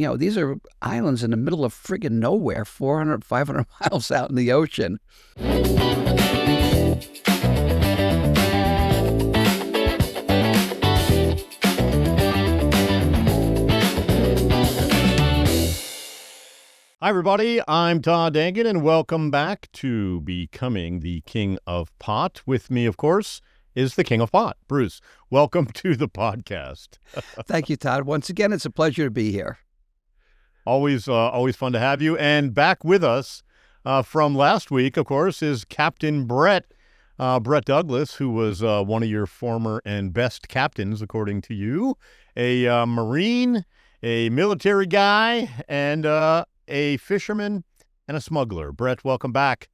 these are islands in the middle of friggin' nowhere, 400, 500 miles out in the ocean. Hi, everybody. I'm Todd, Denkin, and welcome back to Becoming the King of Pot. With me, of course, is the King of Pot, Bruce. Welcome to the podcast. Thank you, Todd. Once again, it's a pleasure to be here. Always fun to have you. And back with us from last week, of course, is Captain Brett Douglas, who was one of your former and best captains, according to you, a Marine, a military guy, and a fisherman and a smuggler. Brett, welcome back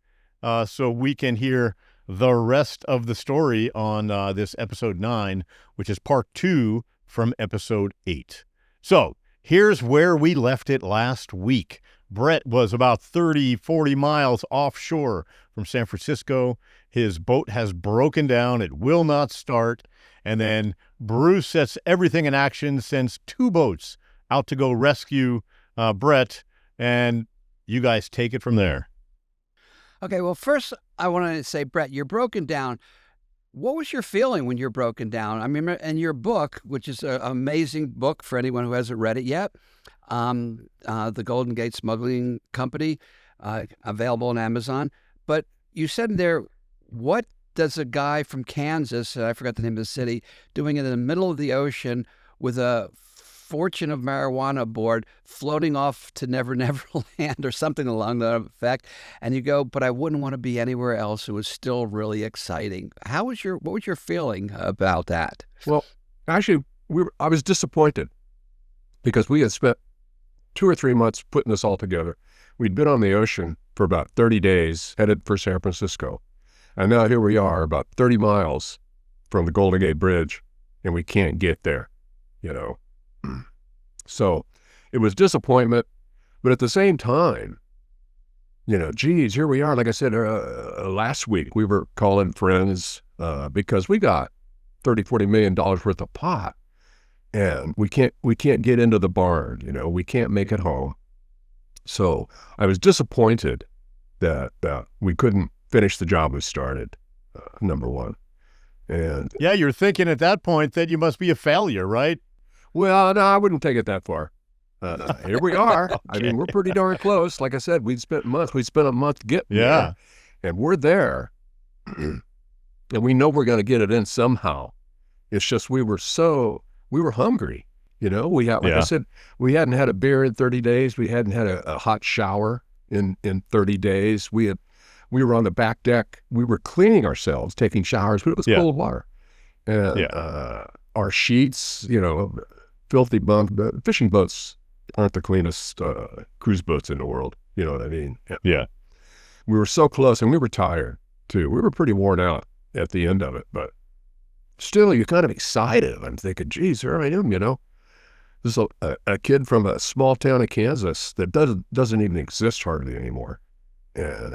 so we can hear the rest of the story on this episode 9, which is part 2 from episode 8. So here's where we left it last week. Brett was about 40 miles offshore from San Francisco. His boat has broken down. It will not start. And then Bruce sets everything in action, sends 2 boats out to go rescue Brett. And you guys take it from there. Okay, well, first I want to say, Brett, you're broken down. What was your feeling when you're broken down? I mean, in your book, which is an amazing book for anyone who hasn't read it yet, the Golden Gate Smuggling Company, available on Amazon. But you said in there, what does a guy from Kansas, I forgot the name of the city, doing in the middle of the ocean with a fortune of marijuana aboard, floating off to Never Never Land or something along that effect, and you go, but I wouldn't want to be anywhere else. It was still really exciting. What was your feeling about that? Well, actually, I was disappointed because we had spent 2 or 3 months putting this all together. We'd been on the ocean for about 30 days, headed for San Francisco, and now here we are, about 30 miles from the Golden Gate Bridge, and we can't get there, So it was disappointment, but at the same time, geez, here we are. Like I said, last week we were calling friends because we got $30-40 million worth of pot, and we can't get into the barn. We can't make it home. So I was disappointed that we couldn't finish the job we started. Number one, and yeah, you're thinking at that point that you must be a failure, right? Well, no, I wouldn't take it that far. Here we are. Okay. I mean, we're pretty darn close. Like I said, we spent a month getting there, and we're there, and we know we're going to get it in somehow. It's just we were hungry. We had, like I said, we hadn't had a beer in 30 days. We hadn't had a hot shower in 30 days. We were on the back deck. We were cleaning ourselves, taking showers, but it was cold water. And our sheets, filthy bunk. Fishing boats aren't the cleanest cruise boats in the world. You know what I mean? Yeah. We were so close, and we were tired too. We were pretty worn out at the end of it, but still, you're kind of excited. I'm thinking, geez, here I am. This is a kid from a small town in Kansas that doesn't even exist hardly anymore, and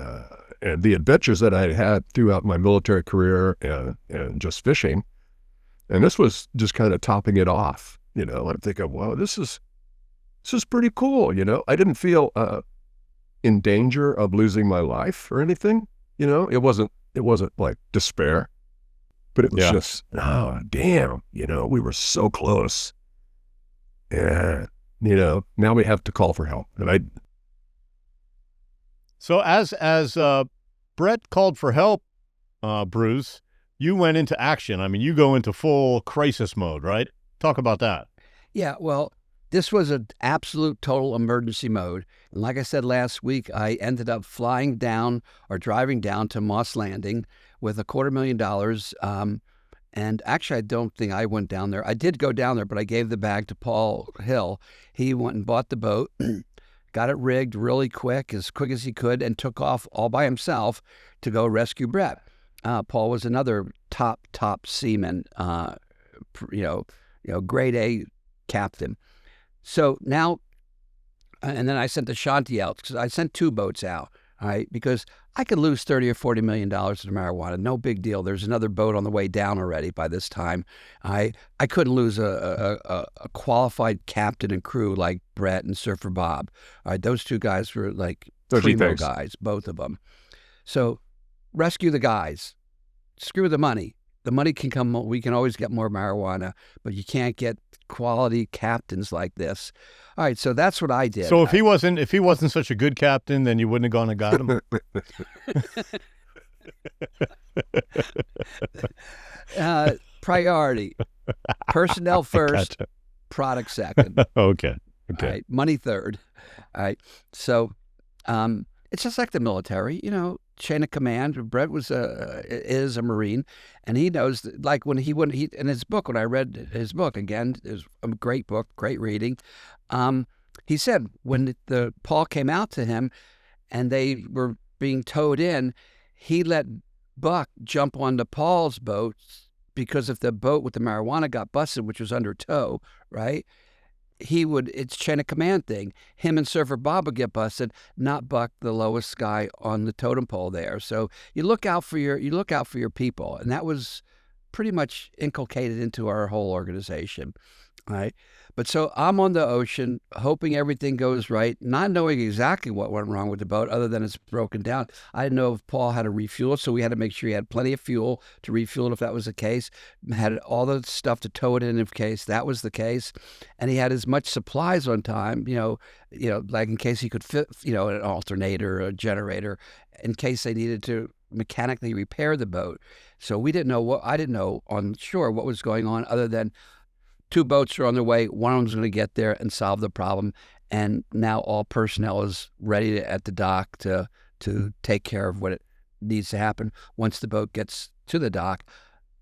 the adventures that I had throughout my military career and just fishing, and this was just kind of topping it off. I'm thinking, wow, this is pretty cool. I didn't feel in danger of losing my life or anything. It wasn't like despair, but it was just, oh, damn, we were so close. And, now we have to call for help. And So as Brett called for help, Bruce, you went into action. I mean, you go into full crisis mode, right? Talk about that. Yeah, well, this was an absolute total emergency mode. And like I said last week, I ended up flying down or driving down to Moss Landing with $250,000. And actually, I don't think I went down there. I did go down there, but I gave the bag to Paul Hill. He went and bought the boat, got it rigged really quick as he could, and took off all by himself to go rescue Brett. Paul was another top seaman, grade A captain. So now, and then I sent the Shanty out because I sent 2 boats out. All right, because I could lose $30 or $40 million to marijuana. No big deal. There's another boat on the way down already by this time. I couldn't lose a qualified captain and crew like Brett and Surfer Bob. All right, those two guys were like primo guys, both of them. So rescue the guys. Screw the money. The money can come. We can always get more marijuana, but you can't get quality captains like this. All right, so that's what I did. So if he wasn't such a good captain, then you wouldn't have gone and got him. Priority: personnel first, product second. Okay. All right, money third. All right, so it's just like the military, chain of command. Brett is a Marine, and he knows that, like when he in his book, when I read his book again, it was a great book, great reading. He said when the Paul came out to him, and they were being towed in, he let Buck jump onto Paul's boat because if the boat with the marijuana got busted, which was under tow, right? It's chain of command thing. Him and Surfer Bob would get busted, not Buck, the lowest guy on the totem pole there. So you look out for your people, and that was pretty much inculcated into our whole organization. All right. But so I'm on the ocean, hoping everything goes right, not knowing exactly what went wrong with the boat other than it's broken down. I didn't know if Paul had to refuel, so we had to make sure he had plenty of fuel to refuel it if that was the case. Had all the stuff to tow it in case that was the case. And he had as much supplies on time, like in case he could fit, an alternator, a generator, in case they needed to mechanically repair the boat. So I didn't know on shore what was going on other than 2 boats are on their way. One of them's going to get there and solve the problem. And now all personnel is ready at the dock to take care of what it needs to happen once the boat gets to the dock,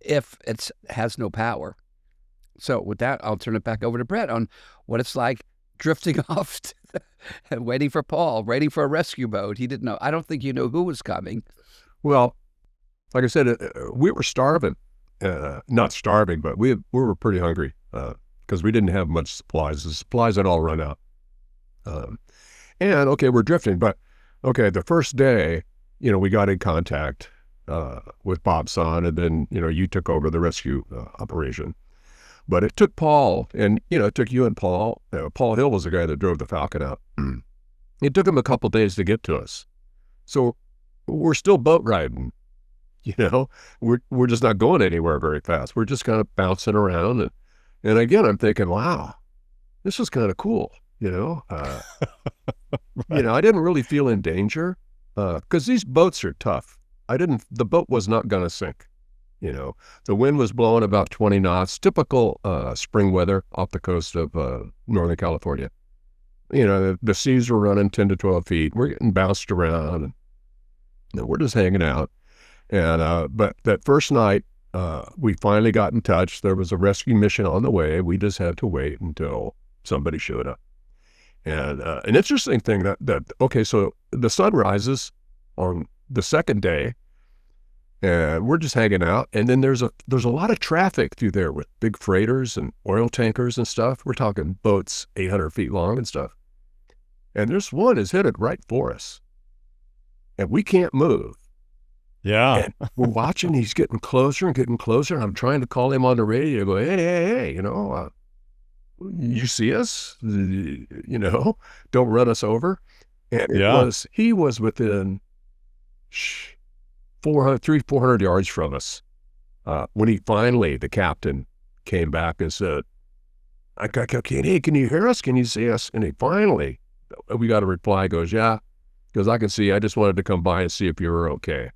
if it has no power. So with that, I'll turn it back over to Brett on what it's like drifting off and waiting for Paul, waiting for a rescue boat. He didn't know. I don't think you knew who was coming. Well, like I said, we were starving. Not starving, but we were pretty hungry because we didn't have much supplies. The supplies had all run out. And, okay, we're drifting. But, okay, the first day, we got in contact with Bob's son, and then, you took over the rescue operation. But it took Paul, and, it took you and Paul. Paul Hill was the guy that drove the Falcon out. It took him a couple days to get to us. So we're still boat riding. We're just not going anywhere very fast. We're just kind of bouncing around. And again, I'm thinking, wow, this is kind of cool. I didn't really feel in danger because these boats are tough. The boat was not going to sink. The wind was blowing about 20 knots, typical spring weather off the coast of Northern California. The seas were running 10 to 12 feet. We're getting bounced around and we're just hanging out. And but that first night, we finally got in touch. There was a rescue mission on the way. We just had to wait until somebody showed up. And an interesting thing okay, so the sun rises on the second day, and we're just hanging out. And then there's a lot of traffic through there with big freighters and oil tankers and stuff. We're talking boats 800 feet long and stuff. And this one is headed right for us, and we can't move. Yeah. And we're watching, he's getting closer and getting closer. And I'm trying to call him on the radio, go, hey, you see us? Don't run us over. And he was within 400 yards from us. When the captain came back and said, hey, can you hear us? Can you see us? And we got a reply, goes, yeah, because I can see you. I just wanted to come by and see if you were okay.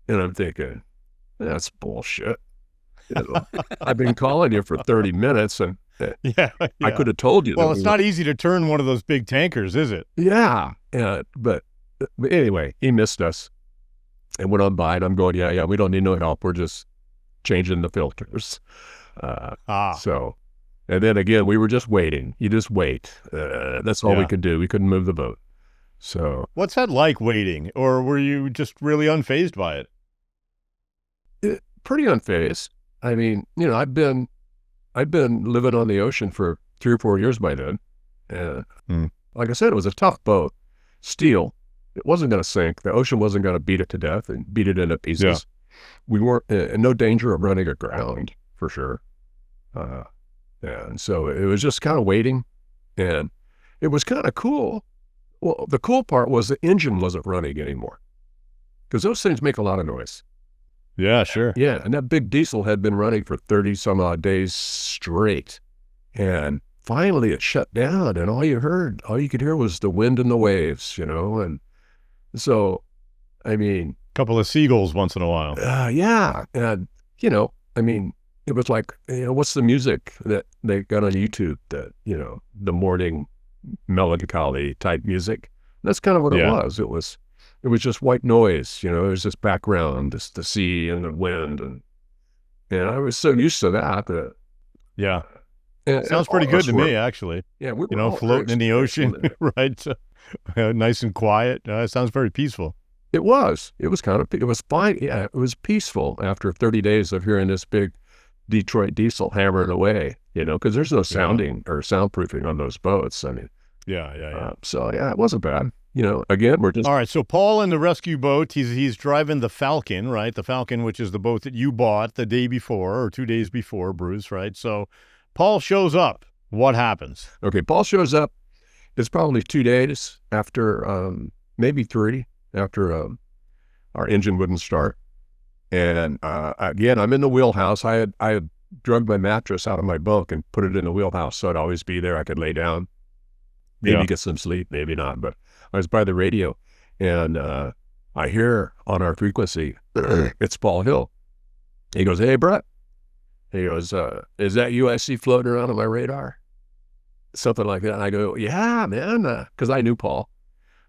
And I'm thinking, that's bullshit. I've been calling you for 30 minutes, and I could have told you. Well, it's not easy to turn one of those big tankers, is it? Yeah. But anyway, he missed us and went on by, and I'm going, yeah, we don't need no help. We're just changing the filters. So, and then again, we were just waiting. You just wait. That's all we could do. We couldn't move the boat. So, what's that like, waiting? Or were you just really unfazed by it? Pretty unfazed. I mean, I've been living on the ocean for 3 or 4 years by then. Like I said, it was a tough boat, steel, It wasn't going to sink. The ocean wasn't going to beat it to death and beat it into pieces. Yeah. We weren't in no danger of running aground, for sure. And so it was just kind of waiting, and it was kind of cool. Well, the cool part was the engine wasn't running anymore, because those things make a lot of noise. Yeah, sure. Yeah, and that big diesel had been running for 30 some odd days straight. And finally it shut down, and all you could hear was the wind and the waves, and so, I mean, Couple of seagulls once in a while. yeah. And, I mean, it was like, what's the music that they got on YouTube, that, the morning melancholy type music? That's kind of what it was. It was just white noise, it was this background, the sea and the wind. And I was so used to that. Yeah. And Sounds pretty good to me, actually. Yeah. We were all floating in the ocean, very right? Nice and quiet. It sounds very peaceful. It was fine. Yeah, it was peaceful after 30 days of hearing this big Detroit diesel hammering away, because there's no sounding or soundproofing on those boats. I mean, Yeah. So yeah, it wasn't bad. Again, we're just All right. So Paul in the rescue boat, he's driving the Falcon, right? The Falcon, which is the boat that you bought the day before or 2 days before, Bruce, right? So Paul shows up. What happens? okay. Paul shows up. It's probably 2 days after, maybe 3 after our engine wouldn't start. And again, I'm in the wheelhouse. I had drugged my mattress out of my bunk and put it in the wheelhouse, so I'd always be there. I could lay down, maybe get some sleep, maybe not. But I was by the radio, and I hear on our frequency, it's Paul Hill. He goes, "Hey, Brett." He goes, "Is that you I see floating around on my radar?" Something like that. And I go, "Yeah, man," because I knew Paul.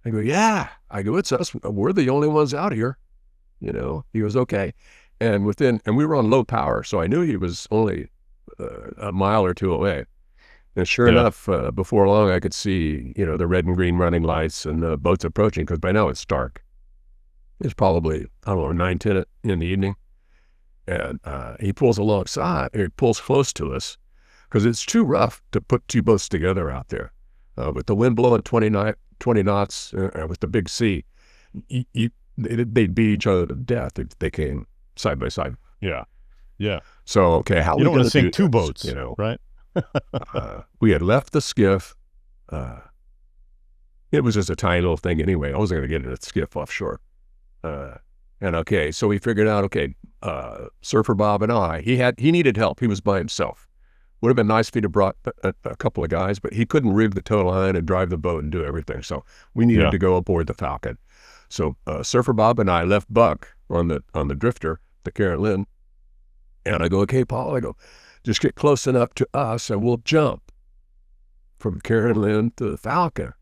I go, "Yeah." I go, "It's us. We're the only ones out here." He goes, "Okay." And we were on low power, so I knew he was only a mile or two away. And sure enough, before long, I could see, the red and green running lights and the boats approaching, because by now it's dark. It's probably, I don't know, 9, 10 in the evening. And he pulls alongside, or he pulls close to us, because it's too rough to put two boats together out there. With the wind blowing 20 knots, with the big sea, they'd beat each other to death if they came side by side. Yeah. So, okay, how you don't want to sink do two this, boats, right? We had left the skiff. It was just a tiny little thing anyway. I wasn't going to get in a skiff offshore. And okay, so we figured out, Surfer Bob and I, he needed help. He was by himself. Would have been nice if he'd have brought a couple of guys, but he couldn't rig the tow line and drive the boat and do everything. So we needed to go aboard the Falcon. So Surfer Bob and I left Buck on the drifter, the Karen Lynn. And I go, "Okay, Paul," I go, "just get close enough to us and we'll jump from Karen Lynn to the Falcon."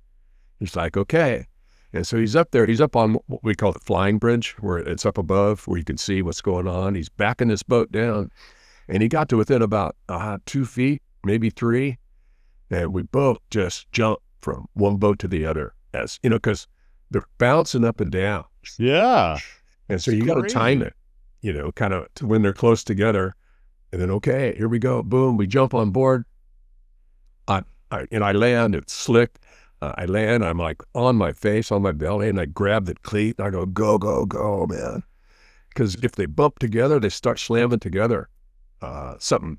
He's like, "Okay." And so he's up there. He's up on what we call the flying bridge, where it's up above, where you can see what's going on. He's backing this boat down. And he got to within about 2 feet, maybe 3. And we both just jumped from one boat to the other, as because they're bouncing up and down. Yeah. And so you got to time it, kind of to when they're close together. And then, okay, here we go. Boom, we jump on board. I land, it's slick. I land, I'm like on my face, on my belly, and I grab the cleat, and I go, "Go, go, go, man." Because if they bump together, they start slamming together. Something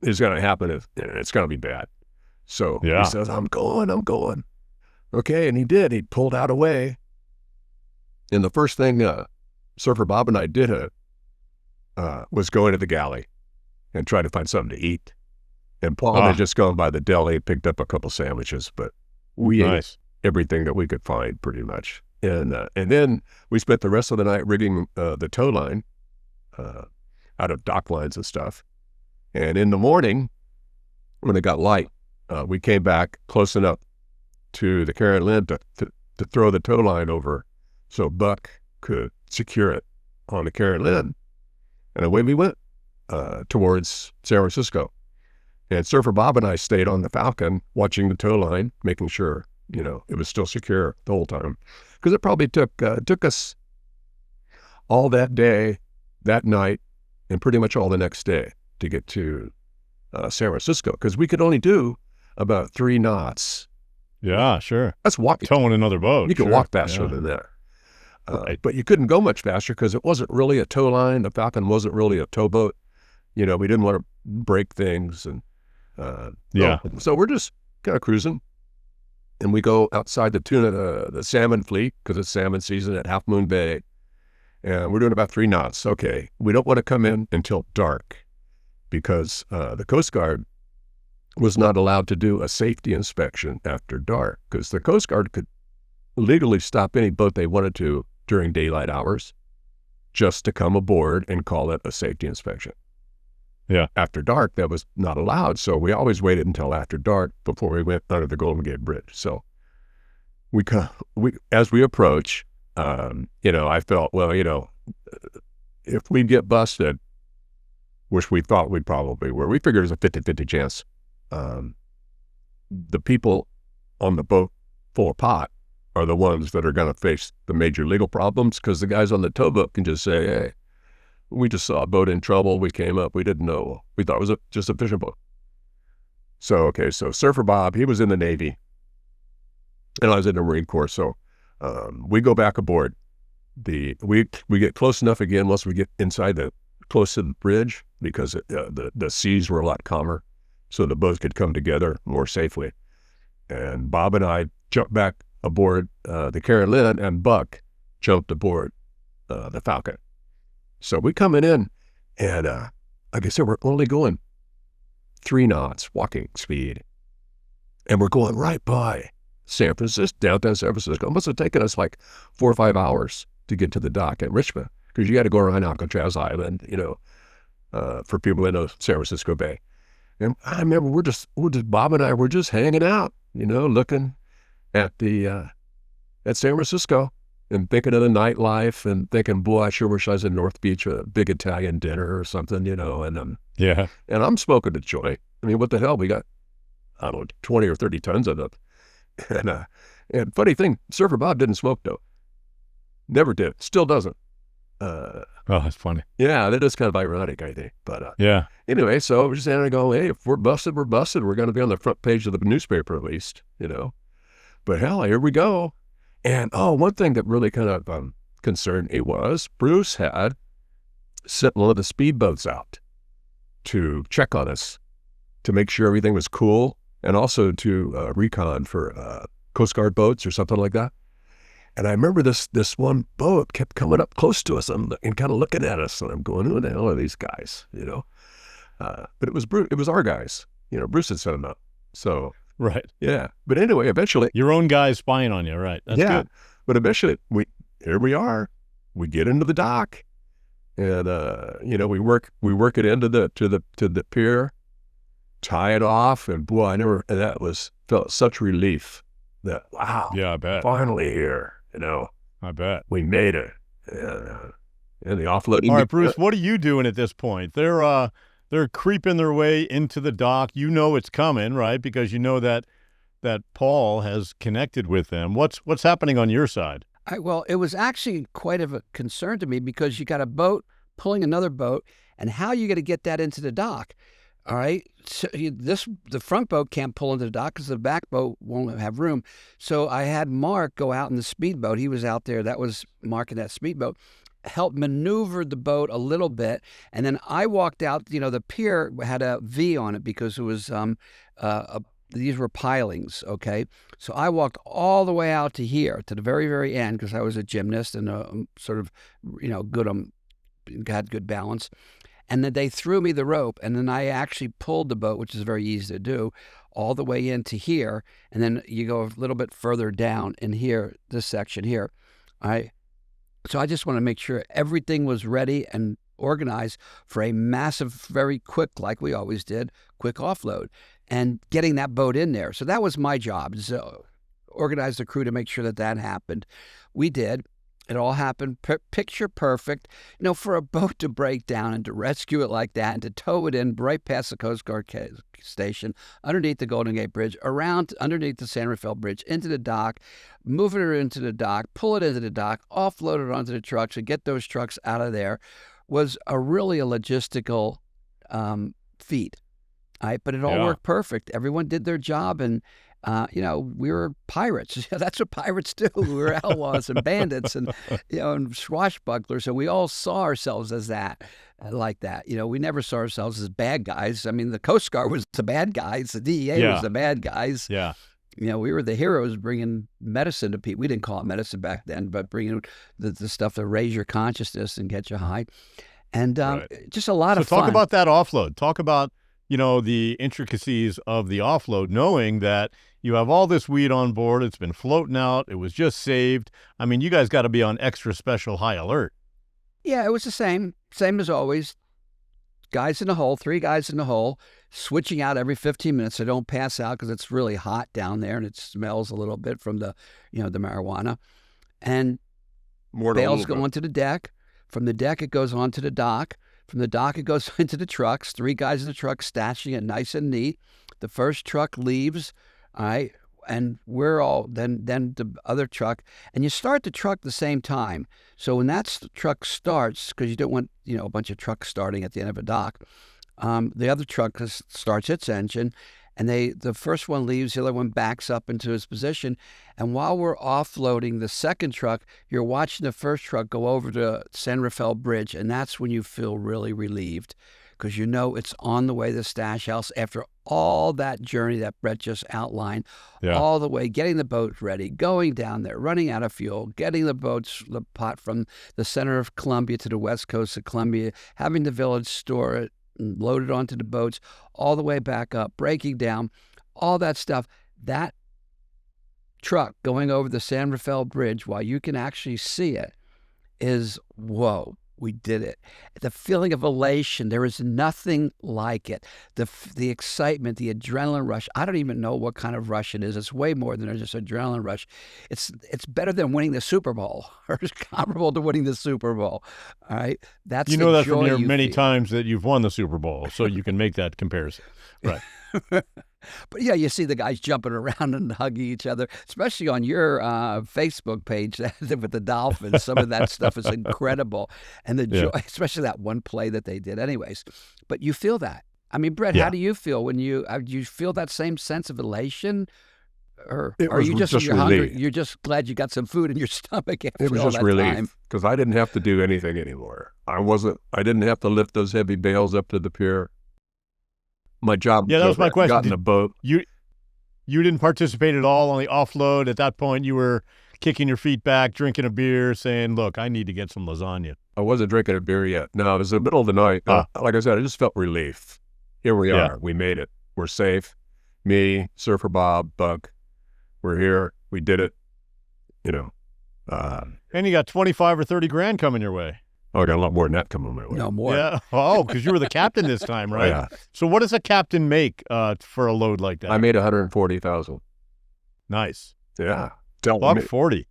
is going to happen, and it's going to be bad. So he says, I'm going. Okay, and he did. He pulled out away. And the first thing Surfer Bob and I did was go into the galley and try to find something to eat. And Paul had just gone by the deli, picked up a couple sandwiches, but we ate everything that we could find pretty much. And then we spent the rest of the night rigging the tow line out of dock lines and stuff. And in the morning, when it got light, we came back close enough to the Karen Lynn to throw the tow line over so Buck could secure it on the Karen Lynn. And away we went towards San Francisco. And Surfer Bob and I stayed on the Falcon watching the tow line, making sure, it was still secure the whole time. Because it probably took us all that day, that night, and pretty much all the next day to get to San Francisco. Because we could only do about 3 knots Yeah, sure. That's walking. Towing another boat. You can sure. walk faster Yeah. than that. Right. But you couldn't go much faster because it wasn't really a tow line. The Falcon wasn't really a towboat. You know, we didn't want to break things. And Yeah. so we're just kind of cruising. And we go outside the salmon fleet because it's salmon season at Half Moon Bay. And we're doing about 3 knots. Okay, we don't want to come in until dark because the Coast Guard was not allowed to do a safety inspection after dark because the Coast Guard could legally stop any boat they wanted to during daylight hours just to come aboard and call it a safety inspection. Yeah. After dark, that was not allowed. So we always waited until after dark before we went under the Golden Gate Bridge. So as we approach, you know, I felt, well, you know, if we get busted, which we thought we probably were, we figured it was a 50-50 chance. The people on the boat full of pot are the ones that are going to face the major legal problems because the guys on the towboat can just say, hey, we just saw a boat in trouble. We came up. We didn't know. We thought it was just a fishing boat. So, okay, so Surfer Bob, he was in the Navy, and I was in the Marine Corps. So we go back aboard. We get close enough again once we get inside close to the bridge because the seas were a lot calmer, so the boats could come together more safely. And Bob and I jumped back aboard the Carolyn, and Buck jumped aboard the Falcon. So we coming in, and like I said, we're only going 3 knots walking speed, and we're going right by San Francisco, downtown San Francisco. It must have taken us like 4 or 5 hours to get to the dock at Richmond because you got to go around Alcatraz Island, you know, for people that know San Francisco Bay. And I remember we're just Bob and I were just hanging out, you know, looking at at San Francisco and thinking of the nightlife and thinking, boy, I sure wish I was in North Beach, a big Italian dinner or something, you know. And Yeah. and I'm smoking a joint. I mean, what the hell? We got, I don't know, 20 or 30 tons of it. And funny thing, Surfer Bob didn't smoke dope. Never did. Still doesn't. Oh, that's funny. Yeah, that is kind of ironic, I think. But Yeah. anyway, so we're just standing there going, hey, if we're busted, we're busted. We're going to be on the front page of the newspaper at least, you know. But hell, here we go. And one thing that really kind of concerned me was Bruce had sent one of the speedboats out to check on us, to make sure everything was cool, and also to recon for Coast Guard boats or something like that. And I remember this one boat kept coming up close to us and kind of looking at us, and I'm going, who the hell are these guys, you know? But it was Bruce, it was our guys, you know. Bruce had sent them out, so. Right. Yeah. But anyway, eventually. Your own guys spying on you, right? That's good. But eventually, here we are. We get into the dock, and you know, we work it into the pier, tie it off, and boy, felt such relief that wow. Yeah, I bet. Finally here, you know. I bet. We made it. And the offloading. All right, Bruce, what are you doing at this point? They're creeping their way into the dock. You know it's coming, right? Because you know that Paul has connected with them. What's happening on your side? Well, it was actually quite of a concern to me because you got a boat pulling another boat, and how are you going to get that into the dock? All right, so the front boat can't pull into the dock because the back boat won't have room. So I had Mark go out in the speedboat. He was out there. That was Mark in that speedboat. Helped maneuver the boat a little bit, and then I walked out. You know, the pier had a V on it because it was these were pilings. Okay, so I walked all the way out to here to the very, very end because I was a gymnast and sort of, you know, had good balance. And then they threw me the rope, and then I actually pulled the boat, which is very easy to do, all the way into here, and then you go a little bit further down in here, this section here. All right. So I just want to make sure everything was ready and organized for a massive, very quick, like we always did, quick offload and getting that boat in there. So that was my job, is organize the crew to make sure that happened. We did. It all happened picture perfect. You know, for a boat to break down and to rescue it like that and to tow it in right past the Coast Guard station, underneath the Golden Gate Bridge, around underneath the San Rafael Bridge, into the dock, move it into the dock, pull it into the dock, offload it onto the trucks and get those trucks out of there was really a logistical feat. But it all worked perfect. Everyone did their job, and we were pirates. That's what pirates do. We were outlaws and bandits and, and swashbucklers. And we all saw ourselves as that, like that. We never saw ourselves as bad guys. I mean, the Coast Guard was the bad guys. The DEA was the bad guys. Yeah. We were the heroes bringing medicine to people. We didn't call it medicine back then, but bringing the stuff to raise your consciousness and get you high. And just a lot of fun. So talk about that offload. Talk about, the intricacies of the offload, knowing that you have all this weed on board. It's been floating out. It was just saved. I mean, you guys got to be on extra special high alert. Yeah, it was the same as always. Guys in the hole, 3 guys in the hole, switching out every 15 minutes so don't pass out because it's really hot down there and it smells a little bit from the, the marijuana. And bales go onto the deck. From the deck, it goes onto the dock. From the dock, it goes into the trucks. 3 guys in the truck stashing it nice and neat. The first truck leaves, all right, and we're all, then the other truck, and you start the truck the same time. So when that truck starts, because you don't want, a bunch of trucks starting at the end of a dock, the other truck starts its engine, and the first one leaves, the other one backs up into its position. And while we're offloading the second truck, you're watching the first truck go over to San Rafael Bridge, and that's when you feel really relieved because it's on the way to the stash house after all that journey that Brett just outlined, all the way, getting the boat ready, going down there, running out of fuel, getting the pot from the center of Colombia to the west coast of Colombia, having the village store it, loaded onto the boats, all the way back up, breaking down, all that stuff. That truck going over the San Rafael Bridge while you can actually see it is, whoa, we did it. The feeling of elation, there is nothing like it. The excitement, the adrenaline rush. I don't even know what kind of rush it is. It's way more than just adrenaline rush. It's better than winning the Super Bowl, or it's comparable to winning the Super Bowl. All right, that's that from your many times that you've won the Super Bowl, so you can make that comparison, right? But yeah, you see the guys jumping around and hugging each other, especially on your Facebook page with the Dolphins. Some of that stuff is incredible. And the joy, especially that one play that they did anyways. But you feel that. I mean, Brett, how do you feel when do you feel that same sense of elation? Or are you just you're hungry? You're just glad you got some food in your stomach after all that time? It was just relief because I didn't have to do anything anymore. I didn't have to lift those heavy bales up to the pier. My job. Yeah, that was my question. Got in a boat. You didn't participate at all on the offload. At that point, you were kicking your feet back, drinking a beer, saying, "Look, I need to get some lasagna." I wasn't drinking a beer yet. No, it was the middle of the night. Like I said, I just felt relief. Here we are. We made it. We're safe. Me, Surfer Bob, Buck. We're here. We did it. And you got 25 or 30 grand coming your way. Oh, I got a lot more than that coming my way. No more. Yeah. Oh, because you were the captain this time, right? Yeah. So what does a captain make for a load like that? I made $140,000. Nice. Yeah. $140.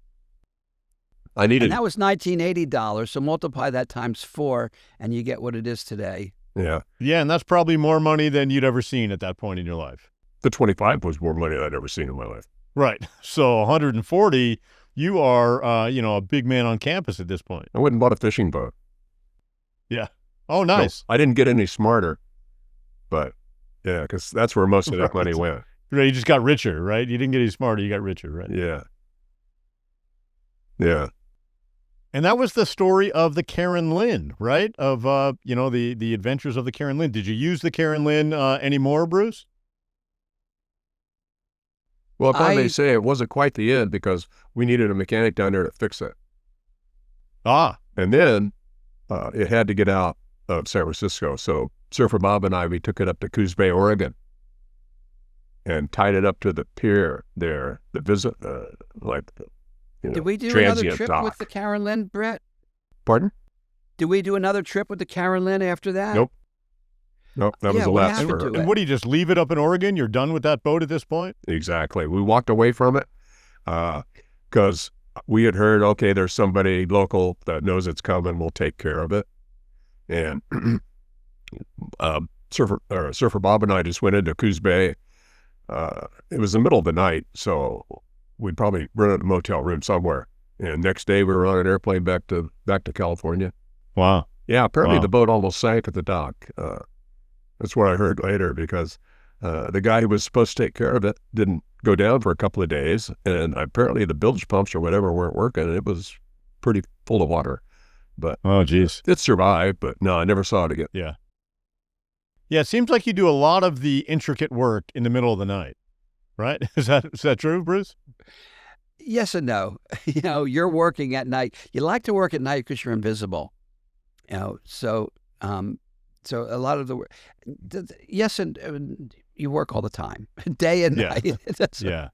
I needed. And that was $1980. So multiply that times 4, and you get what it is today. Yeah. Yeah, and that's probably more money than you'd ever seen at that point in your life. The 25 was more money than I'd ever seen in my life. Right. So 140. You are, a big man on campus at this point. I went and bought a fishing boat. Yeah. Oh, nice. No, I didn't get any smarter, but yeah, because that's where most of that money went. Right, you just got richer, right? You didn't get any smarter, you got richer, right? Yeah. Yeah. And that was the story of the Karen Lynn, right? Of, the adventures of the Karen Lynn. Did you use the Karen Lynn anymore, Bruce? Well, if I may say, it wasn't quite the end because we needed a mechanic down there to fix it. And then it had to get out of San Francisco. So Surfer Bob and we took it up to Coos Bay, Oregon, and tied it up to the pier there. The visit, Did we do another trip with the Karen Lynn, Brett? Pardon? Did we do another trip with the Karen Lynn after that? Nope. Nope, that was the last for her. And what, do you just leave it up in Oregon? You're done with that boat at this point? Exactly. We walked away from it because we had heard, okay, there's somebody local that knows it's coming. We'll take care of it. And Surfer Bob and I just went into Coos Bay. It was the middle of the night, so we'd probably rented a motel room somewhere. And next day we were on an airplane back to California. Wow. Yeah, apparently the boat almost sank at the dock. That's what I heard later because The guy who was supposed to take care of it didn't go down for a couple of days, and apparently the bilge pumps or whatever weren't working, and it was pretty full of water. But oh, geez. It survived, but no, I never saw it again. Yeah. Yeah, it seems like you do a lot of the intricate work in the middle of the night, right? Is that true, Bruce? Yes and no. You're working at night. You like to work at night because you're invisible. So a lot of the work, yes, and you work all the time, day and night. Yeah.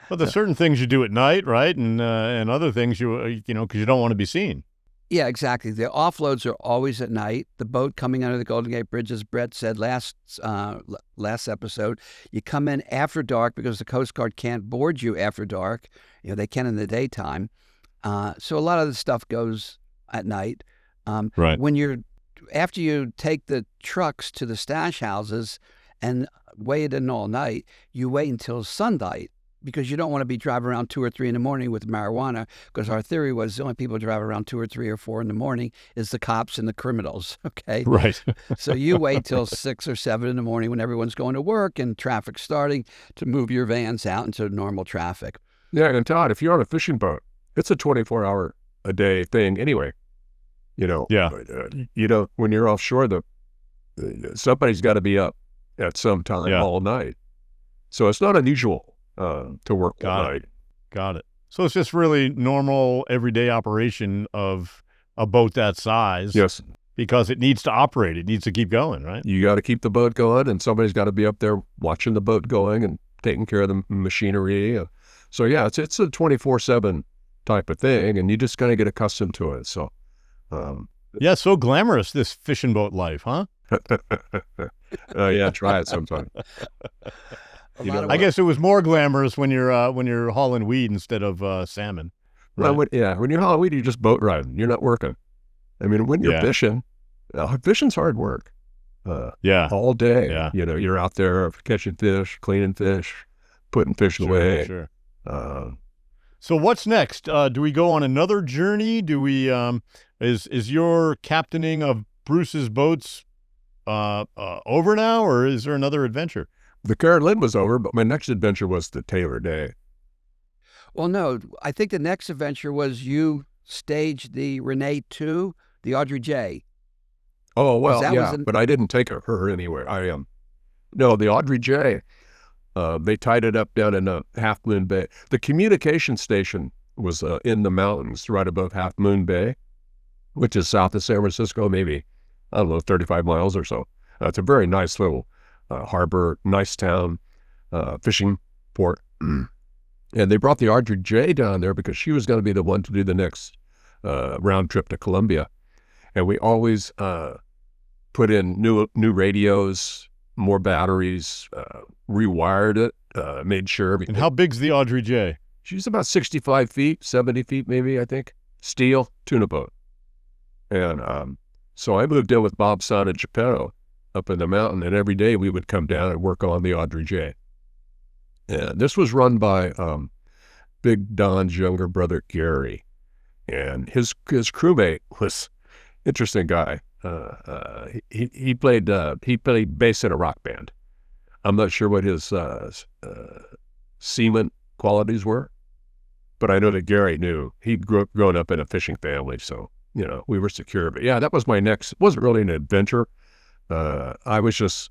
Well, there's certain things you do at night, right? And other things because you don't want to be seen. Yeah, exactly. The offloads are always at night. The boat coming under the Golden Gate Bridge, as Brett said last episode, you come in after dark because the Coast Guard can't board you after dark. They can in the daytime. So a lot of the stuff goes at night. Right. After you take the trucks to the stash houses and wait in all night, you wait until sunlight, because you don't want to be driving around 2 or 3 in the morning with marijuana, because our theory was the only people who drive around 2 or 3 or 4 in the morning is the cops and the criminals, okay? Right. So you wait till 6 or 7 in the morning when everyone's going to work and traffic's starting to move your vans out into normal traffic. Yeah, and Todd, if you're on a fishing boat, it's a 24-hour-a-day thing anyway. Yeah. When you're offshore, somebody's got to be up at some time all night. So it's not unusual to work all night. Got it. So it's just really normal everyday operation of a boat that size. Yes. Because it needs to operate. It needs to keep going, right? You got to keep the boat going, and somebody's got to be up there watching the boat going and taking care of the machinery. So yeah, it's a 24/7 type of thing, and you just got to get accustomed to it. So. Yeah, so glamorous, this fishing boat life, huh? Yeah, try it sometime. I guess it was more glamorous when you're hauling weed instead of salmon. Right? Well, when you're hauling weed, you're just boat riding. You're not working. I mean, when you're fishing, fishing's hard work. All day. Yeah. You're out there catching fish, cleaning fish, putting fish away. Sure. So what's next? Do we go on another journey? Do we? Is your captaining of Bruce's boats over now, or is there another adventure? The Carolyn was over, but my next adventure was the Taylor Day. Well, no, I think the next adventure was you staged the Renee 2, the Audrey J. Oh, well, yeah, but I didn't take her anywhere. No, the Audrey J. They tied it up down in Half Moon Bay. The communication station was in the mountains right above Half Moon Bay, which is south of San Francisco, maybe, 35 miles or so. It's a very nice little harbor, nice town, fishing port. And they brought the Audrey J down there because she was going to be the one to do the next round trip to Columbia. And we always put in new radios, more batteries, rewired it, made sure. And how big's the Audrey J? She's about 65 feet, 70 feet maybe, I think. Steel, tuna boat. And so I moved in with Bob Son and Geppetto up in the mountain, and every day we would come down and work on the Audrey J. And this was run by Big Don's younger brother, Gary. And his crewmate was an interesting guy. He played bass in a rock band. I'm not sure what his seaman qualities were, but I know that Gary knew. He'd grown up in a fishing family, so we were secure. But yeah, that was my next. It wasn't really an adventure. I was just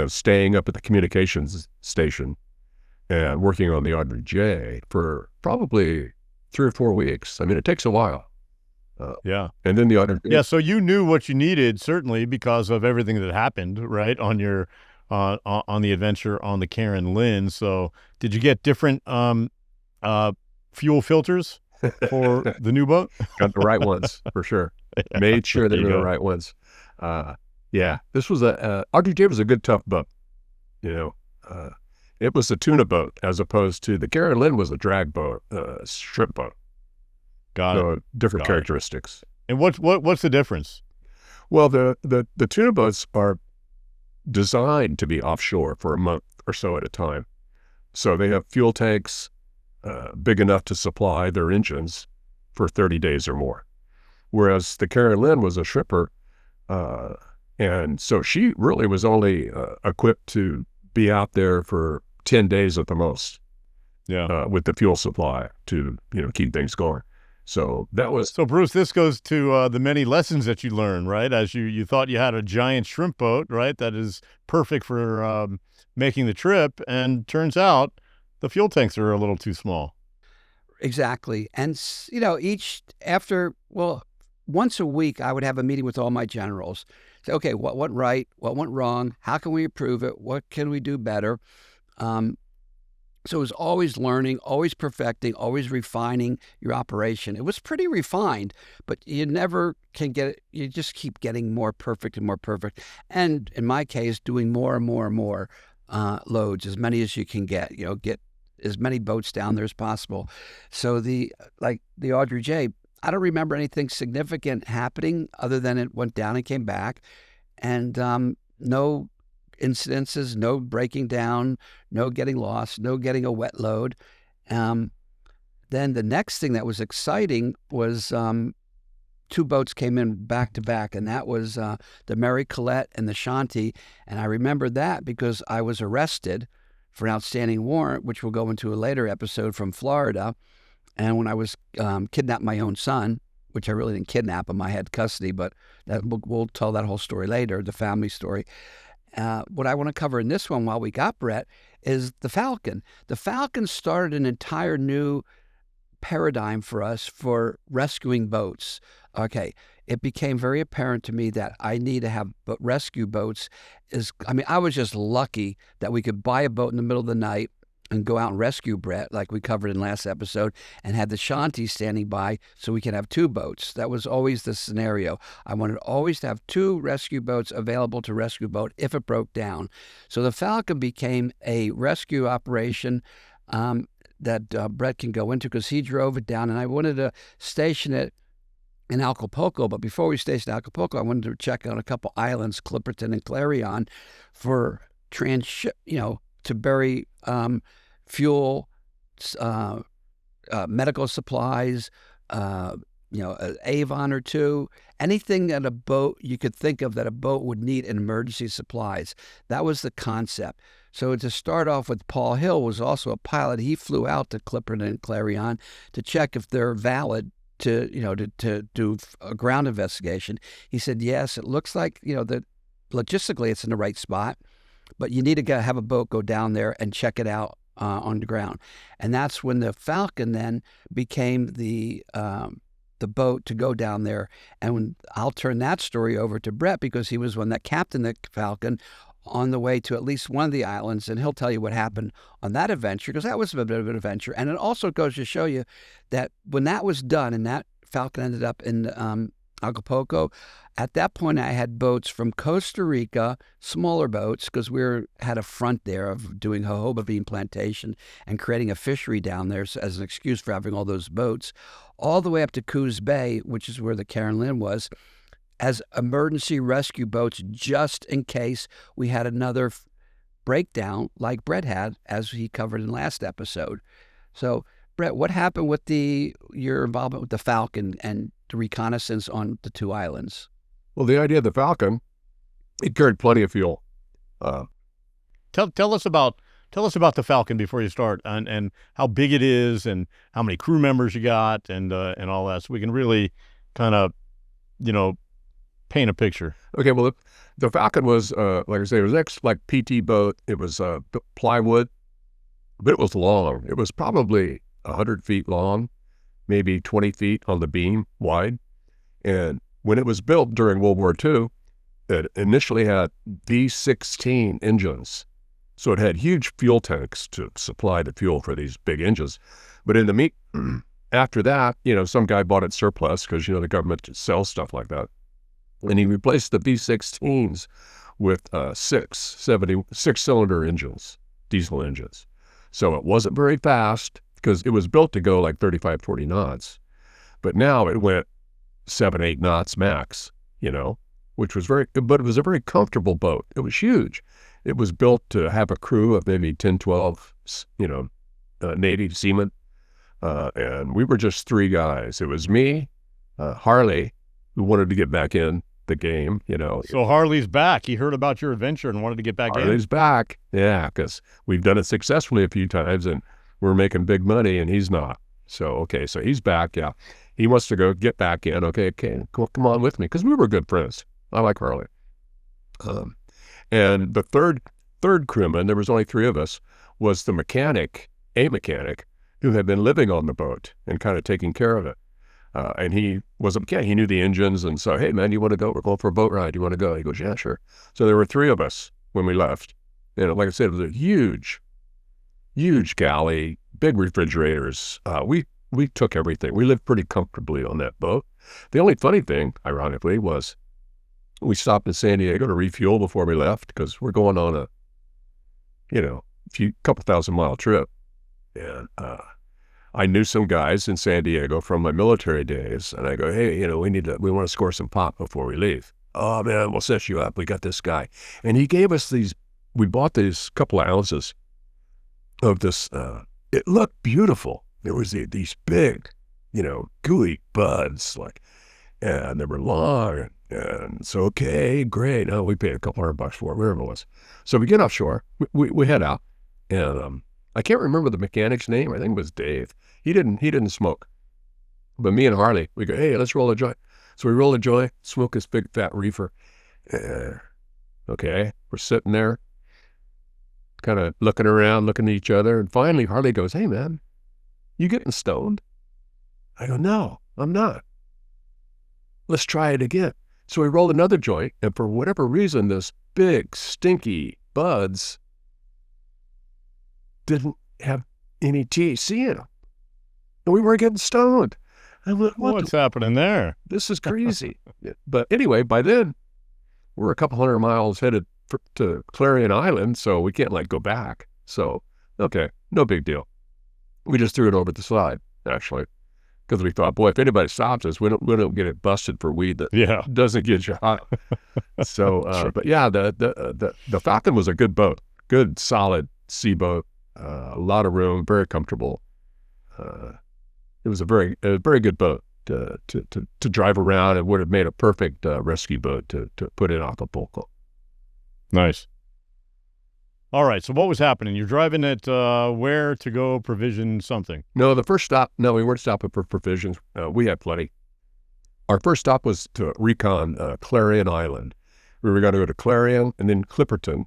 staying up at the communications station and working on the Audrey J for probably 3 or 4 weeks. I mean, it takes a while. Yeah. And then the Audrey J. Yeah, so you knew what you needed, certainly, because of everything that happened, right, on your on the adventure on the Karen Lynn. So did you get different fuel filters for the new boat? Got the right ones, for sure. Yeah, made sure they were the right ones. Yeah, this was Audrey J was a good, tough boat. It was a tuna boat as opposed to the Karen Lynn was a drag boat, strip boat. Got it. Different characteristics. And what's the difference? Well, the tuna boats are designed to be offshore for a month or so at a time. So they have fuel tanks big enough to supply their engines for 30 days or more. Whereas the Karen Lynn was a shipper, and And so she really was only equipped to be out there for 10 days at the most. Yeah. With the fuel supply to, keep things going. So that was... So, Bruce, this goes to the many lessons that you learned, right? As you thought you had a giant shrimp boat, right, that is perfect for making the trip, and turns out the fuel tanks are a little too small. Exactly. And, once a week, I would have a meeting with all my generals. Say, okay, what went right? What went wrong? How can we improve it? What can we do better? So it was always learning, always perfecting, always refining your operation. It was pretty refined, but you never can get it. You just keep getting more perfect and more perfect. And in my case, doing more and more and more loads, as many as you can get, get as many boats down there as possible. So the Audrey J, I don't remember anything significant happening other than it went down and came back, and no incidences, no breaking down, no getting lost, no getting a wet load. Then the next thing that was exciting was 2 boats came in back to back, and that was the Mary Colette and the Shanti. And I remember that because I was arrested for an outstanding warrant, which we'll go into a later episode, from Florida. And when I was kidnapped my own son, which I really didn't kidnap him, I had custody, but we'll tell that whole story later, the family story. What I want to cover in this one while we got Brett is the Falcon. The Falcon started an entire new paradigm for us for rescuing boats. Okay, it became very apparent to me that I need to have rescue boats. I was just lucky that we could buy a boat in the middle of the night and go out and rescue Brett, like we covered in last episode, and had the Shanti standing by so we can have 2 boats. That was always the scenario. I wanted always to have 2 rescue boats available to rescue boat if it broke down. So the Falcon became a rescue operation that Brett can go into, because he drove it down, and I wanted to station it in Acapulco. But before we stationed Acapulco, I wanted to check out a couple islands, Clipperton and Clarion, for to bury fuel, medical supplies, an Avon or 2, anything that a boat you could think of that a boat would need in emergency supplies. That was the concept. So to start off with, Paul Hill was also a pilot. He flew out to Clipperton and Clarion to check if they're valid to do a ground investigation. He said, yes, it looks like, that logistically it's in the right spot, but you need to have a boat go down there and check it out on the ground. And that's when the Falcon then became the boat to go down there. And I'll turn that story over to Brett, because he was one that captained the Falcon on the way to at least one of the islands, and he'll tell you what happened on that adventure, because that was a bit of an adventure. And it also goes to show you that when that was done and that Falcon ended up in Acapulco, at that point I had boats from Costa Rica, smaller boats, because had a front there of doing jojoba bean plantation and creating a fishery down there as an excuse for having all those boats, all the way up to Coos Bay, which is where the Karen Lynn was, as emergency rescue boats, just in case we had another breakdown like Brett had, as he covered in last episode. So, Brett, what happened with your involvement with the Falcon and the reconnaissance on the 2 islands? Well, the idea of the Falcon, it carried plenty of fuel. Tell us about the Falcon before you start, and how big it is, and how many crew members you got, and all that, so we can really kind of, paint a picture. Okay, well, the Falcon was, like I say, it was like PT boat. It was plywood, but it was long. It was probably 100 feet long, maybe 20 feet on the beam wide. And when it was built during World War II, it initially had V16 engines. So it had huge fuel tanks to supply the fuel for these big engines. But after that, some guy bought it surplus, because, the government sells stuff like that. And he replaced the V16s with 6-cylinder engines, diesel engines. So it wasn't very fast, because it was built to go like 35, 40 knots. But now it went 7, 8 knots max, which was but it was a very comfortable boat. It was huge. It was built to have a crew of maybe 10, 12, Navy seamen. And we were just 3 guys. It was me, Harley, who wanted to get back in the game, you know. So Harley's back. He heard about your adventure and wanted to get back in. Harley's back. Yeah, because we've done it successfully a few times and we're making big money and he's not. So, okay, so he's back. Yeah. He wants to go get back in. Okay, come on with me. Because we were good friends. I like Harley. And the third crewman, there was only 3 of us, was the mechanic, a mechanic, who had been living on the boat and kind of taking care of it. And he was a mechanic. He knew the engines. And so, hey, man, you want to go? We're going for a boat ride. You want to go? He goes, yeah, sure. So there were 3 of us when we left. And like I said, it was a huge galley, big refrigerators. We took everything. We lived pretty comfortably on that boat. The only funny thing, ironically, was we stopped in San Diego to refuel before we left because we're going on a, couple 1,000-mile trip. And I knew some guys in San Diego from my military days, and I go, hey, we want to score some pot before we leave. Oh man, we'll set you up. We got this guy, and he gave us these. We bought these couple of ounces of this. It looked beautiful. There was these big, gooey buds, and they were long. And so, okay, great. Oh, we paid a couple $100 for it, whatever it was. So we get offshore. We head out, and I can't remember the mechanic's name. I think it was Dave. He didn't smoke. But me and Harley, we go, hey, let's roll a joint. So we roll a joint, smoke this big fat reefer. Okay, we're sitting there, kind of looking around, looking at each other. And finally, Harley goes, hey, man, you getting stoned? I go, no, I'm not. Let's try it again. So we rolled another joint, and for whatever reason, this big, stinky buds didn't have any THC in them. And we weren't getting stoned. I went, what's happening there? This is crazy. But anyway, by then, we're a couple 100 miles headed to Clarion Island, so we can't go back. So, okay, no big deal. We just threw it over the side, actually, because we thought, boy, if anybody stops us, we don't get it busted for weed that doesn't get you hot. So, sure. But yeah, the Falcon was a good boat, good, solid sea boat, a lot of room, very comfortable. It was a very good boat to drive around. It would have made a perfect rescue boat to put in Acapulco. Nice. All right. So what was happening? You're driving at where to go provision something? No, the first stop. No, we weren't stopping for provisions. We had plenty. Our first stop was to recon Clarion Island. We were going to go to Clarion and then Clipperton,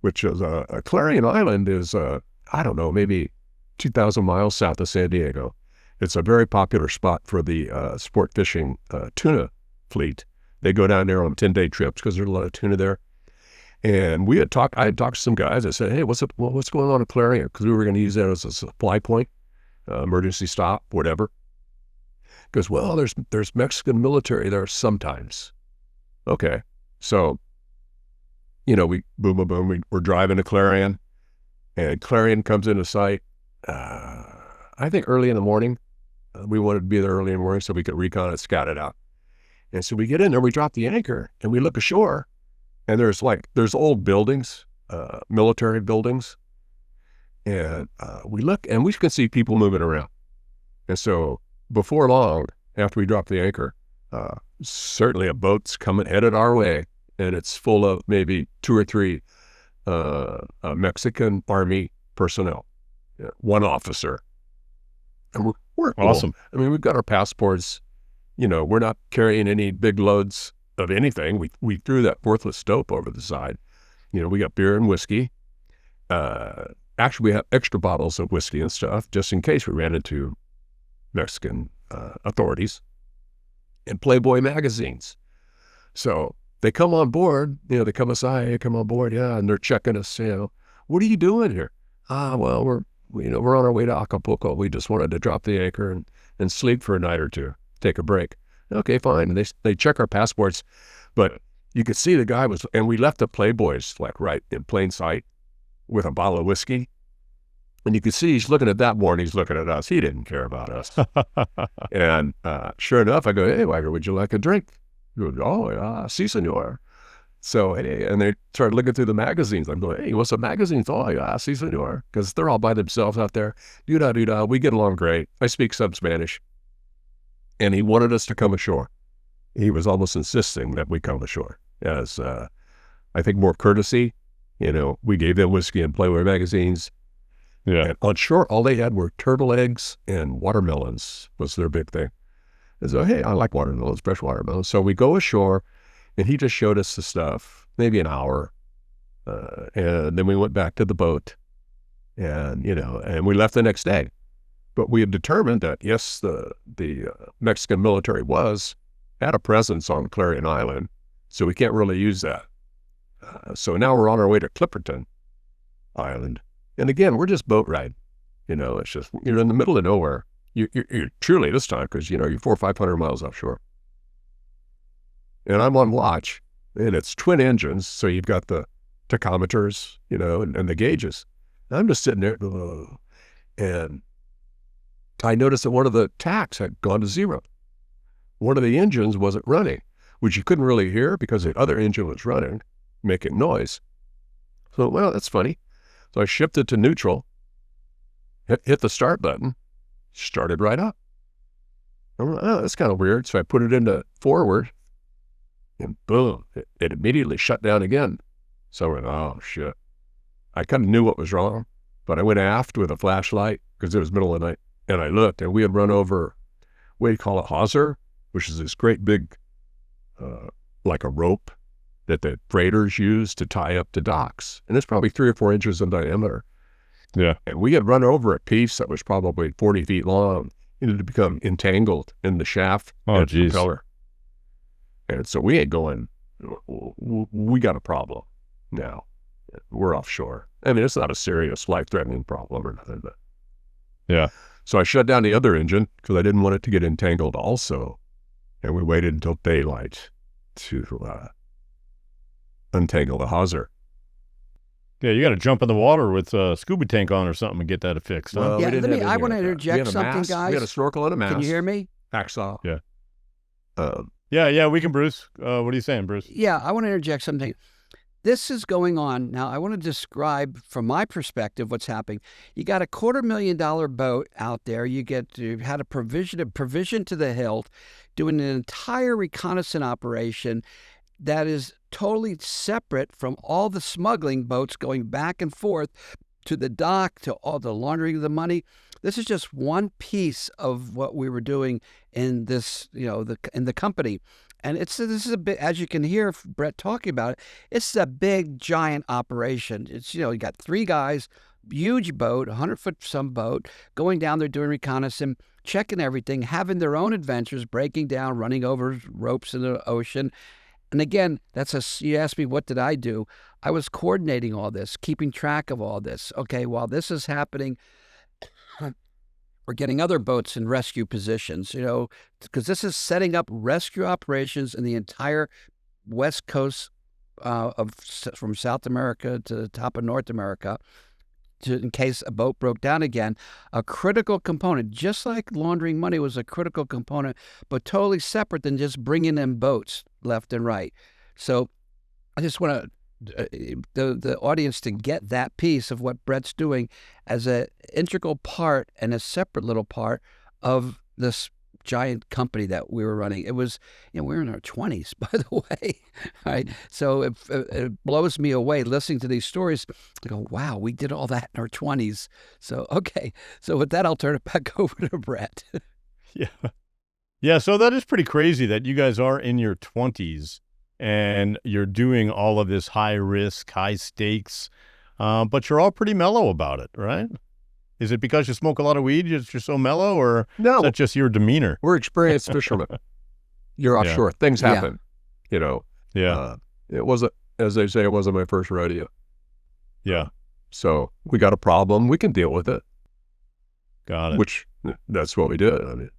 which is Clarion Island is I don't know, maybe 2,000 miles south of San Diego. It's a very popular spot for the sport fishing tuna fleet. They go down there on 10-day trips because there's a lot of tuna there. And I had talked to some guys. I said, hey, what's going on at Clarion? Because we were going to use that as a supply point, emergency stop, whatever. Because, well, there's Mexican military there sometimes. Okay. So, we boom, we're driving to Clarion, and Clarion comes into sight, I think early in the morning. We wanted to be there early in the morning so we could recon and scout it out. And so we get in there, we drop the anchor, and we look ashore, and there's old buildings, military buildings, and we look, and we can see people moving around. And so before long, after we drop the anchor, certainly a boat's headed our way, and it's full of maybe 2 or 3 Mexican Army personnel, one officer. And we're cool. Awesome. I mean, we've got our passports. We're not carrying any big loads of anything. We threw that worthless dope over the side. We got beer and whiskey. Actually, we have extra bottles of whiskey and stuff just in case we ran into Mexican authorities, and Playboy magazines. So they come on board. They come aside. Hey, come on board. Yeah, and they're checking us. What are you doing here? Well, we're on our way to Acapulco. We just wanted to drop the anchor and sleep for a night or two, take a break. Okay, fine. And they check our passports, but you could see the guy and we left the Playboys right in plain sight with a bottle of whiskey. And you could see he's looking at that more than he's looking at us. He didn't care about us. And sure enough, I go, hey, Wagger, would you like a drink? He goes, oh, yeah, si, senor. So, and they started looking through the magazines. I'm going, hey, what's the magazines? Oh, yeah, si, senor. Because they're all by themselves out there. Do-da. We get along great. I speak some Spanish. And he wanted us to come ashore. he was almost insisting that we come ashore as, I think, more courtesy. We gave them whiskey and Playboy magazines. Yeah. And on shore, all they had were turtle eggs and watermelons was their big thing. And so, hey, I like watermelons, fresh watermelons. So we go ashore, and he just showed us the stuff, maybe an hour. And then we went back to the boat, and we left the next day. But we had determined that, yes, the Mexican military had a presence on Clarion Island, so we can't really use that. So now we're on our way to Clipperton Island. And again, we're just boat riding. It's just, you're in the middle of nowhere. You're truly this time, because, you're 400 or 500 miles offshore. And I'm on watch, and it's twin engines, so you've got the tachometers, and the gauges. And I'm just sitting there, and I noticed that one of the tacks had gone to zero. One of the engines wasn't running, which you couldn't really hear because the other engine was running, making noise. So, well, that's funny. So I shifted to neutral, hit the start button, started right up. I'm like, oh, that's kind of weird. So I put it into forward, and boom, it immediately shut down again. So I went, oh, shit. I kind of knew what was wrong, but I went aft with a flashlight because it was middle of the night, and I looked, and we had run over what do you call a hawser, which is this great big, like a rope that the freighters use to tie up to docks. And it's probably 3 or 4 inches in diameter. Yeah. And we had run over a piece that was probably 40 feet long. It had become entangled in the shaft and the propeller. And so we ain't going, we got a problem now. We're offshore. I mean, it's not a serious life-threatening problem or nothing, but yeah. So I shut down the other engine because I didn't want it to get entangled also. And we waited until daylight to untangle the hawser. Yeah, you got to jump in the water with a scuba tank on or something and get that fixed. Huh? Well, yeah, we didn't have any I want to of that. interject something, mask, guys. We had a snorkel and a mask. Can you hear me? Hacksaw. Yeah. Um, Yeah, we can, Bruce. What are you saying, Bruce? Yeah, I want to interject something. This is going on. Now, I want to describe from my perspective what's happening. You got a $250,000 boat out there. You had a provision to the hilt, doing an entire reconnaissance operation that is totally separate from all the smuggling boats going back and forth to the dock, to all the laundering of the money. This is just one piece of what we were doing in this, in the company. And this is a bit, as you can hear Brett talking about it, it's a big, giant operation. It's, you got 3 guys, huge boat, 100-foot some boat, going down there doing reconnaissance, checking everything, having their own adventures, breaking down, running over ropes in the ocean. And again, you asked me, what did I do? I was coordinating all this, keeping track of all this. Okay, while this is happening, we're getting other boats in rescue positions, because this is setting up rescue operations in the entire West Coast from South America to the top of North America, in case a boat broke down again. A critical component, just like laundering money was a critical component, but totally separate than just bringing in boats left and right. So I just want the audience to get that piece of what Brett's doing as an integral part and a separate little part of this giant company that we were running. It was, we were in our 20s, by the way, right? So it blows me away listening to these stories. I go, wow, we did all that in our 20s. So, okay. So with that, I'll turn it back over to Brett. Yeah. Yeah, so that is pretty crazy that you guys are in your 20s and you're doing all of this high risk, high stakes, but you're all pretty mellow about it, right? Is it because you smoke a lot of weed, you're so mellow, or No. is that just your demeanor? We're experienced fishermen. You're offshore. Yeah. Things happen, Yeah. It wasn't, as they say, it wasn't my first rodeo. Yeah. So we got a problem. We can deal with it. Got it. Which, that's what we did. I mean,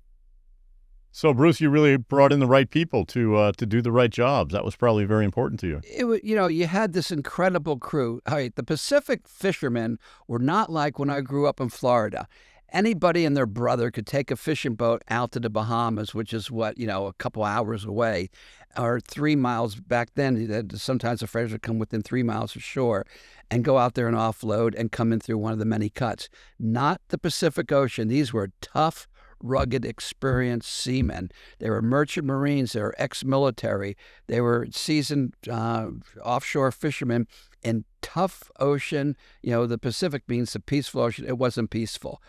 So, Bruce, you really brought in the right people to do the right jobs. That was probably very important to you. You had this incredible crew. All right, the Pacific fishermen were not like when I grew up in Florida. Anybody and their brother could take a fishing boat out to the Bahamas, which is a couple hours away, or 3 miles back then. Sometimes the freighters would come within 3 miles of shore and go out there and offload and come in through one of the many cuts. Not the Pacific Ocean. These were tough, rugged, experienced seamen. They were merchant marines. They were ex-military. They were seasoned offshore fishermen in tough ocean. The Pacific means the peaceful ocean. It wasn't peaceful.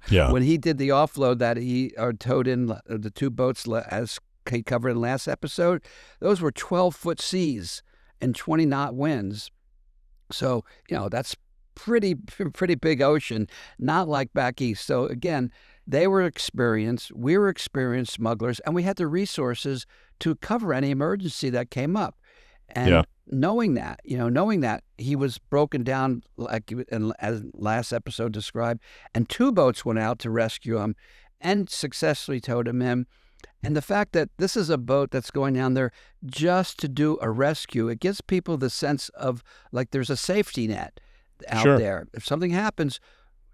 Yeah. When he did the offload that he towed in the 2 boats, as he covered in last episode, those were 12-foot seas and 20-knot winds. So, that's pretty big ocean, not like back east. So again, they were experienced, we were experienced smugglers, and we had the resources to cover any emergency that came up. And knowing that he was broken down, like as last episode described, and 2 boats went out to rescue him and successfully towed him in. And the fact that this is a boat that's going down there just to do a rescue, it gives people the sense of like there's a safety net out there. If something happens,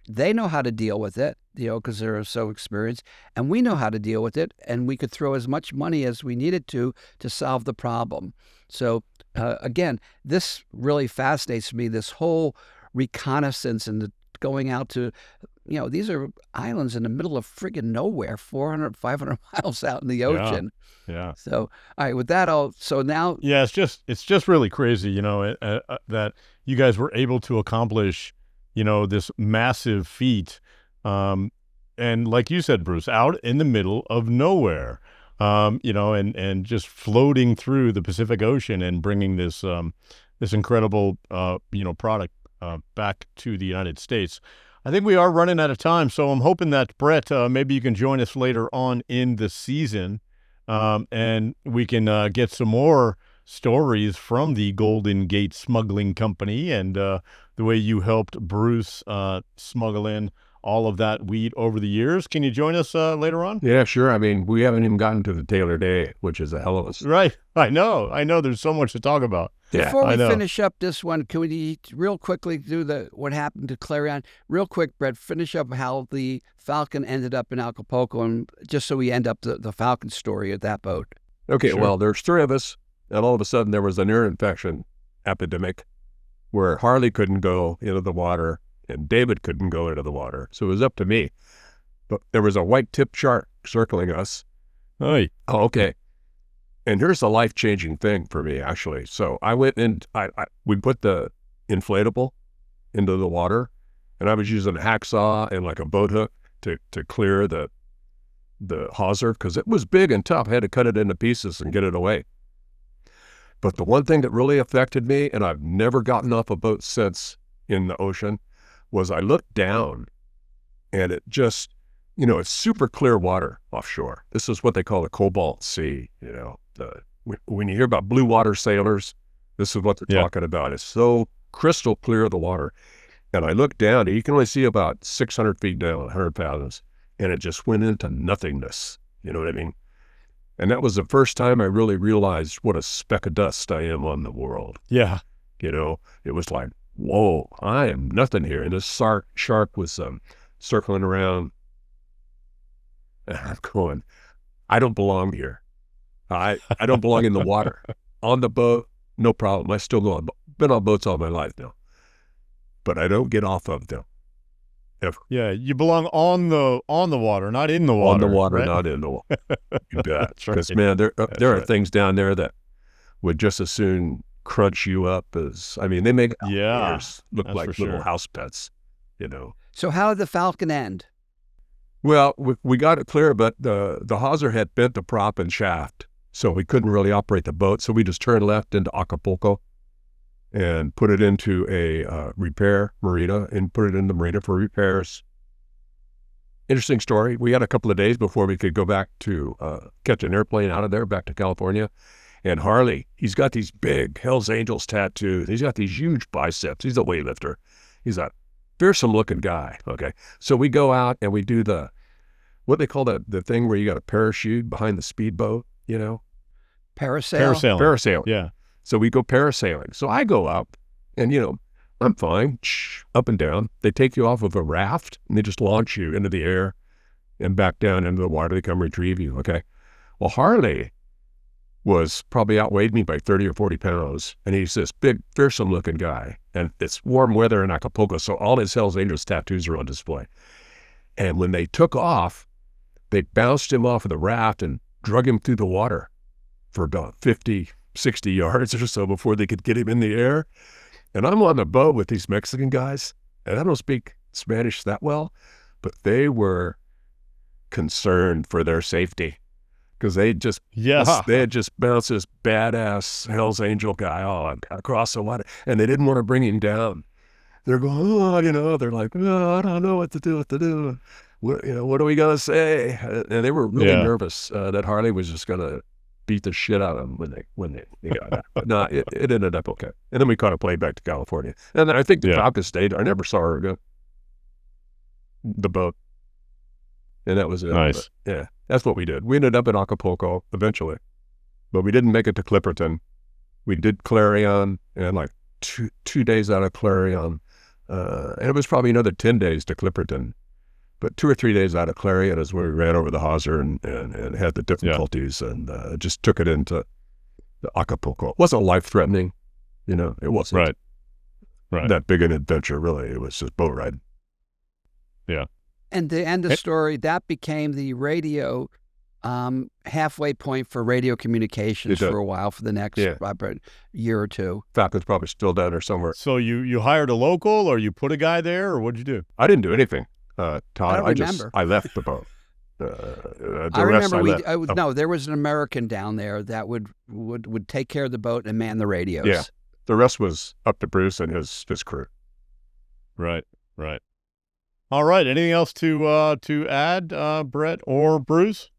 they know how to deal with it, because they're so experienced, and we know how to deal with it, and we could throw as much money as we needed to solve the problem. So again, this really fascinates me, this whole reconnaissance and going out to, these are islands in the middle of friggin' nowhere, 400, 500 miles out in the ocean. Yeah. So, all right, with that, now. Yeah, it's just really crazy, that you guys were able to accomplish, this massive feat. And like you said, Bruce, out in the middle of nowhere, and just floating through the Pacific Ocean and bringing this incredible, product back to the United States. I think we are running out of time, so I'm hoping that, Brett, maybe you can join us later on in the season, and we can get some more stories from the Golden Gate Smuggling Company and the way you helped Bruce smuggle in all of that weed over the years. Can you join us later on? Yeah, sure. I mean, we haven't even gotten to the Taylor Day, which is a hell of a... Right. I know. There's so much to talk about. Yeah, before we finish up this one, can we real quickly do what happened to Clarion? Real quick, Brett, finish up how the Falcon ended up in Acapulco, and just so we end up the Falcon story of that boat. Okay, Sure. Well, there's 3 of us, and all of a sudden there was an ear infection epidemic where Harley couldn't go into the water and David couldn't go into the water. So it was up to me. But there was a white-tipped shark circling us. Hey. Oh, okay. And here's a life-changing thing for me, actually. So I went in, we put the inflatable into the water, and I was using a hacksaw and like a boat hook to clear the hawser, because it was big and tough. I had to cut it into pieces and get it away. But the one thing that really affected me, and I've never gotten off a boat since in the ocean, was I looked down, and it just, it's super clear water offshore. This is what they call the cobalt sea, when you hear about blue water sailors, this is what they're talking about. It's so crystal clear, the water. And I looked down, and you can only see about 600 feet down, 100 fathoms, and it just went into nothingness. You know what I mean? And that was the first time I really realized what a speck of dust I am on the world. Yeah. It was like, whoa, I am nothing here. And this shark was circling around. And I'm going, I don't belong here. I don't belong in the water. On the boat, no problem. I still go on. Been on boats all my life now. But I don't get off of them. Ever. Yeah, you belong on the water, not in the water. On the water, right? not in the water. You bet. Because, right. man, there are things down there that would just as soon crunch you up as, they make alligators look like little house pets, So how did the Falcon end? Well, we got it clear, but the hawser had bent the prop and shaft, so we couldn't really operate the boat. So we just turned left into Acapulco and put it into a repair marina and put it in the marina for repairs. Interesting story. We had a couple of days before we could go back to catch an airplane out of there back to California. And Harley, he's got these big Hells Angels tattoos. He's got these huge biceps. He's a weightlifter. He's a fearsome looking guy. Okay. So we go out and we do what they call the thing where you got a parachute behind the speedboat, Parasailing. Yeah. So we go parasailing. So I go up and, I'm fine, up and down. They take you off of a raft and they just launch you into the air and back down into the water. They come retrieve you. Okay. Well, Harley was probably outweighed me by 30 or 40 pounds. And he's this big, fearsome looking guy. And it's warm weather in Acapulco. So all his Hells Angels tattoos are on display. And when they took off, they bounced him off of the raft and drug him through the water for about 50, 60 yards or so before they could get him in the air. And I'm on the boat with these Mexican guys, and I don't speak Spanish that well, but they were concerned for their safety because they had just bounced this badass Hell's Angel guy across the water, and they didn't want to bring him down. They're going, they're like, I don't know what to do. What are we going to say? And they were really nervous that Harley was just going to beat the shit out of them when they got out. But no, it ended up okay. And then we caught a plane back to California. And then I think the Falcon stayed. I never saw her again. The boat. And that was it. Nice. But, yeah, that's what we did. We ended up in Acapulco eventually, but we didn't make it to Clipperton. We did Clarion, and like two days out of Clarion, and it was probably another 10 days to Clipperton. But 2 or 3 days out of Clarion is where we ran over the hawser and had the difficulties and just took it into the Acapulco. It wasn't life-threatening, it wasn't that big an adventure, really. It was just boat riding. Yeah. And to end the story, that became the radio halfway point for radio communications for a while, for the next year or two. Falcon's probably still down there somewhere. So you hired a local, or you put a guy there, or what'd you do? I didn't do anything. Todd, I left the boat. I remember there was an American down there that would take care of the boat and man the radios. Yeah, the rest was up to Bruce and his crew. Right. All right. Anything else to add, Brett or Bruce?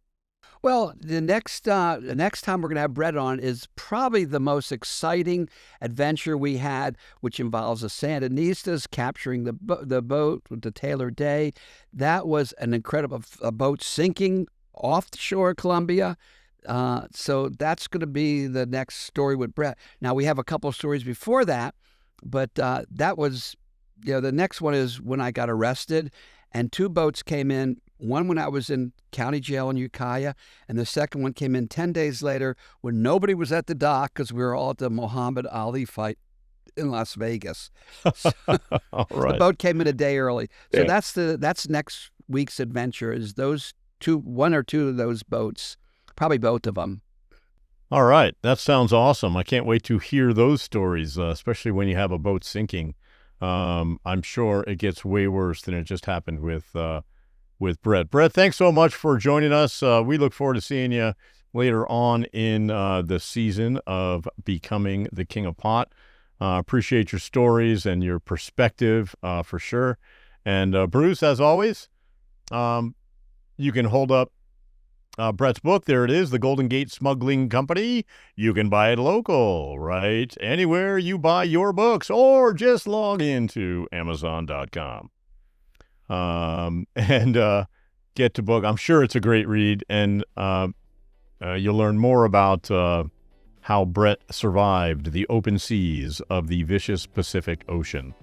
Well, the next time we're going to have Brett on is probably the most exciting adventure we had, which involves the Sandinistas capturing the boat with the Taylor Day. That was an incredible boat sinking off the shore of Colombia. So that's going to be the next story with Brett. Now, we have a couple of stories before that, but that was, the next one is when I got arrested, and 2 boats came in. One when I was in county jail in Ukiah, and the second one came in 10 days later when nobody was at the dock because we were all at the Muhammad Ali fight in Las Vegas. So, all right. The boat came in a day early. So that's next week's adventure, is those 1 or 2 of those boats, probably both of them. All right. That sounds awesome. I can't wait to hear those stories, especially when you have a boat sinking. I'm sure it gets way worse than it just happened with Brett. Brett, thanks so much for joining us. We look forward to seeing you later on in the season of Becoming the King of Pot. Appreciate your stories and your perspective for sure. And Bruce, as always, you can hold up Brett's book. There it is, The Golden Gate Smuggling Company. You can buy it local, right? Anywhere you buy your books, or just log into Amazon.com. And get to book. I'm sure it's a great read, and you'll learn more about how Brett survived the open seas of the vicious Pacific Ocean.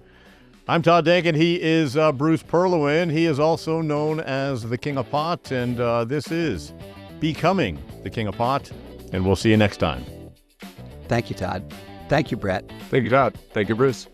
I'm Todd Denkin. He is Bruce Perlowin. He is also known as the King of Pot, and this is Becoming the King of Pot, and we'll see you next time. Thank you, Todd. Thank you, Brett. Thank you, Todd. Thank you, Bruce.